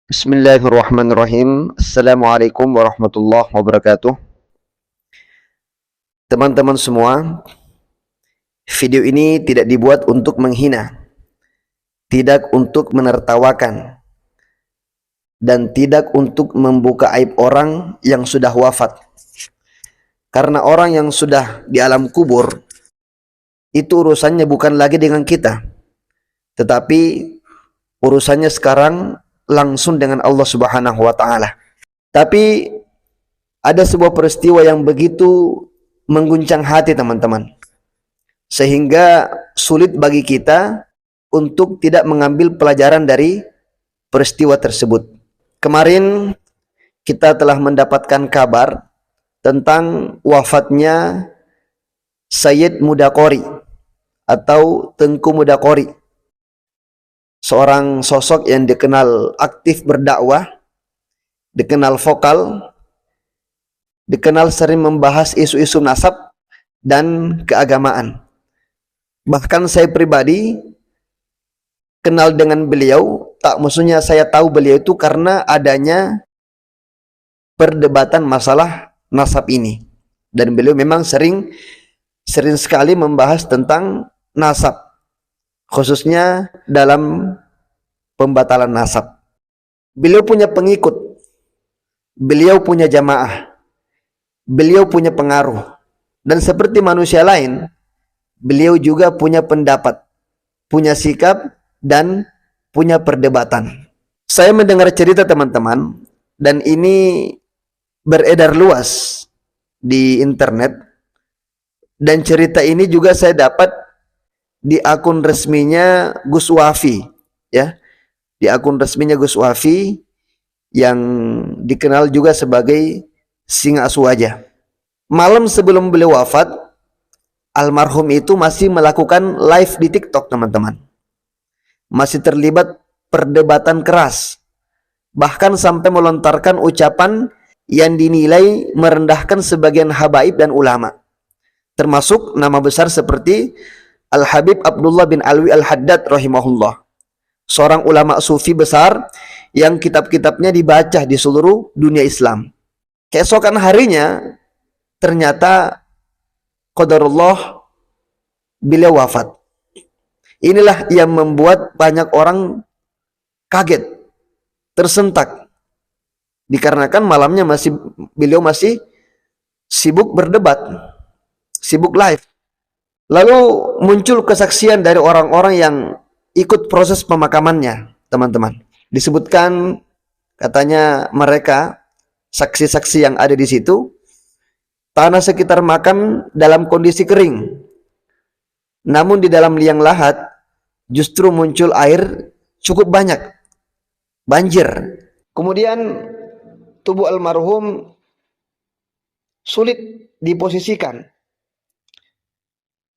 Bismillahirrahmanirrahim. Assalamualaikum warahmatullahi wabarakatuh. Teman-teman semua, video ini tidak dibuat untuk menghina, tidak untuk menertawakan, dan tidak untuk membuka aib orang yang sudah wafat. Karena orang yang sudah di alam kubur, itu urusannya bukan lagi dengan kita, tetapi urusannya sekarang langsung dengan Allah Subhanahu wa Ta'ala. Tapi ada sebuah peristiwa yang begitu mengguncang hati teman-teman, sehingga sulit bagi kita untuk tidak mengambil pelajaran dari peristiwa tersebut. Kemarin kita telah mendapatkan kabar tentang wafatnya Sayyid Mudaqori atau Tengku Mudaqori, seorang sosok yang dikenal aktif berdakwah, dikenal vokal, dikenal sering membahas isu-isu nasab dan keagamaan. Bahkan saya pribadi kenal dengan beliau, tak maksudnya saya tahu beliau itu karena adanya perdebatan masalah nasab ini. Dan beliau memang sering sekali membahas tentang nasab, khususnya dalam pembatalan nasab. Beliau punya pengikut, beliau punya jamaah, beliau punya pengaruh, dan seperti manusia lain, beliau juga punya pendapat, punya sikap, dan punya perdebatan. Saya mendengar cerita teman-teman, dan ini beredar luas di internet, dan cerita ini juga saya dapat di akun resminya Gus Wafi, ya, di akun resminya Gus Wafi yang dikenal juga sebagai Singa Aswaja. Malam sebelum beliau wafat, almarhum itu masih melakukan live di TikTok teman-teman, masih terlibat perdebatan keras, bahkan sampai melontarkan ucapan yang dinilai merendahkan sebagian habaib dan ulama, termasuk nama besar seperti Al-Habib Abdullah bin Alwi Al-Haddad rahimahullah, seorang ulama sufi besar yang kitab-kitabnya dibaca di seluruh dunia Islam. Keesokan harinya ternyata qadarullah beliau wafat. Inilah yang membuat banyak orang kaget, tersentak, dikarenakan malamnya beliau masih sibuk berdebat, sibuk live. Lalu muncul kesaksian dari orang-orang yang ikut proses pemakamannya, teman-teman. Disebutkan katanya mereka, saksi-saksi yang ada di situ, tanah sekitar makam dalam kondisi kering. Namun di dalam liang lahat justru muncul air cukup banyak, banjir. Kemudian tubuh almarhum sulit diposisikan,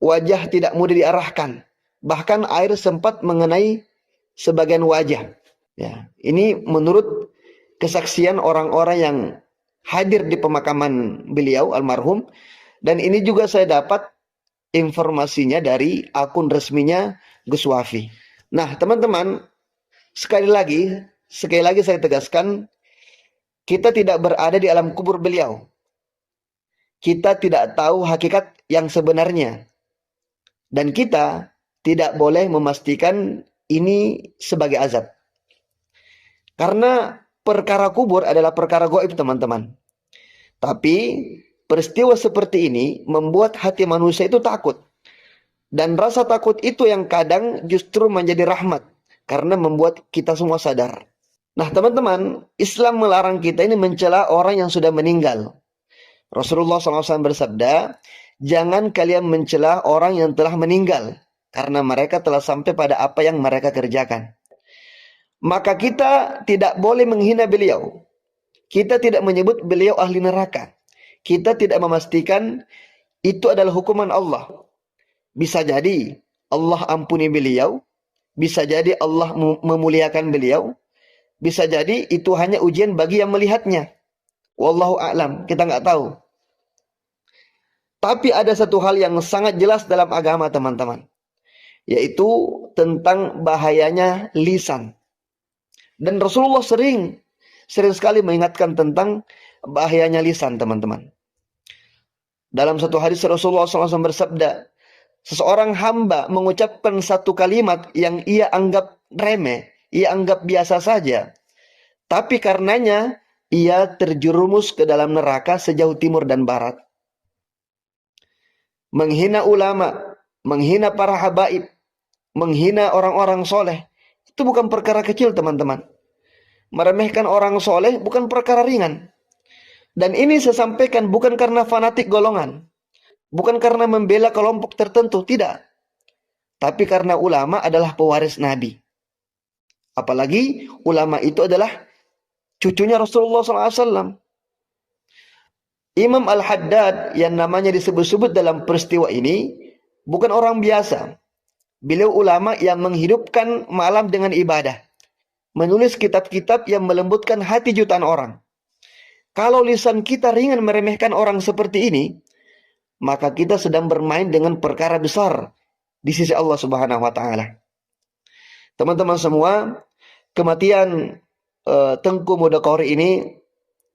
wajah tidak mudah diarahkan, bahkan air sempat mengenai sebagian wajah. Ya, ini menurut kesaksian orang-orang yang hadir di pemakaman beliau almarhum, dan ini juga saya dapat informasinya dari akun resminya Gus Wafi. Nah, teman-teman, sekali lagi saya tegaskan, kita tidak berada di alam kubur beliau. Kita tidak tahu hakikat yang sebenarnya. Dan kita tidak boleh memastikan ini sebagai azab. Karena perkara kubur adalah perkara gaib, teman-teman. Tapi peristiwa seperti ini membuat hati manusia itu takut. Dan rasa takut itu yang kadang justru menjadi rahmat, karena membuat kita semua sadar. Nah teman-teman, Islam melarang kita ini mencela orang yang sudah meninggal. Rasulullah SAW bersabda, jangan kalian mencela orang yang telah meninggal, karena mereka telah sampai pada apa yang mereka kerjakan. Maka kita tidak boleh menghina beliau. Kita tidak menyebut beliau ahli neraka. Kita tidak memastikan itu adalah hukuman Allah. Bisa jadi Allah ampuni beliau, bisa jadi Allah memuliakan beliau, bisa jadi itu hanya ujian bagi yang melihatnya. Wallahu a'lam, kita nggak tahu. Tapi ada satu hal yang sangat jelas dalam agama, teman-teman. yaitu tentang bahayanya lisan. Dan Rasulullah sering sekali mengingatkan tentang bahayanya lisan, teman-teman. Dalam satu hadis Rasulullah SAW bersabda, seseorang hamba mengucapkan satu kalimat yang ia anggap remeh, ia anggap biasa saja, tapi karenanya ia terjerumus ke dalam neraka sejauh timur dan barat. Menghina ulama, menghina para habaib, menghina orang-orang soleh, itu bukan perkara kecil, teman-teman. Meremehkan orang soleh bukan perkara ringan. Dan ini saya sampaikan bukan karena fanatik golongan, bukan karena membela kelompok tertentu, tidak. Tapi karena ulama adalah pewaris Nabi. Apalagi ulama itu adalah cucunya Rasulullah SAW. Imam Al-Haddad yang namanya disebut-sebut dalam peristiwa ini bukan orang biasa. Beliau ulama yang menghidupkan malam dengan ibadah. Menulis kitab-kitab yang melembutkan hati jutaan orang. Kalau lisan kita ringan meremehkan orang seperti ini, maka kita sedang bermain dengan perkara besar di sisi Allah Subhanahu wa taala. Teman-teman semua, kematian Tengku Mudokori ini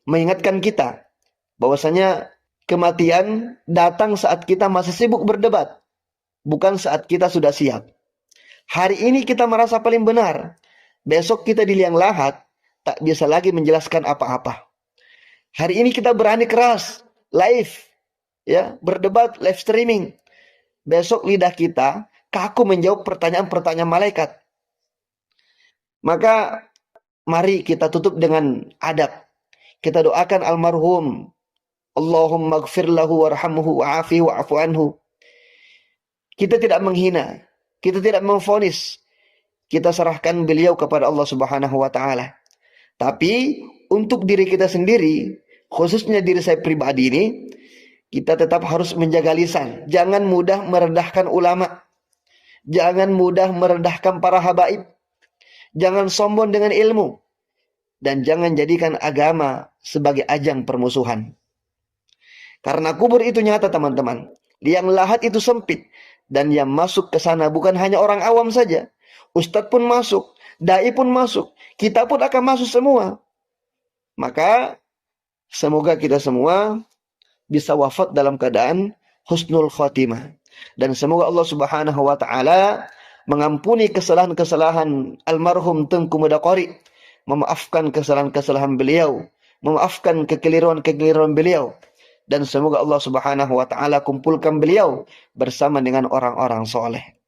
mengingatkan kita bahwasanya kematian datang saat kita masih sibuk berdebat, bukan saat kita sudah siap. Hari ini kita merasa paling benar, besok kita di liang lahat tak bisa lagi menjelaskan apa-apa. Hari ini kita berani keras, live, ya, berdebat, live streaming. Besok lidah kita kaku menjawab pertanyaan-pertanyaan malaikat. Maka mari kita tutup dengan adab. Kita doakan almarhum, Allahumma gfir lahu warhamhu wa'afihi wa'afu anhu. Kita tidak menghina, kita tidak memvonis. Kita serahkan beliau kepada Allah Subhanahu wa taala. Tapi untuk diri kita sendiri, khususnya diri saya pribadi ini, kita tetap harus menjaga lisan. Jangan mudah merendahkan ulama. Jangan mudah merendahkan para habaib. Jangan sombong dengan ilmu. Dan jangan jadikan agama sebagai ajang permusuhan. Karena kubur itu nyata, teman-teman. Liang lahat itu sempit. Dan yang masuk ke sana bukan hanya orang awam saja. Ustadz pun masuk. Dai pun masuk. Kita pun akan masuk semua. Maka semoga kita semua bisa wafat dalam keadaan husnul khotimah. Dan semoga Allah Subhanahu wa taala mengampuni kesalahan-kesalahan almarhum Tengku Mudokori, memaafkan kesalahan-kesalahan beliau, memaafkan kekeliruan-kekeliruan beliau, dan semoga Allah Subhanahu wa taala kumpulkan beliau bersama dengan orang-orang soleh.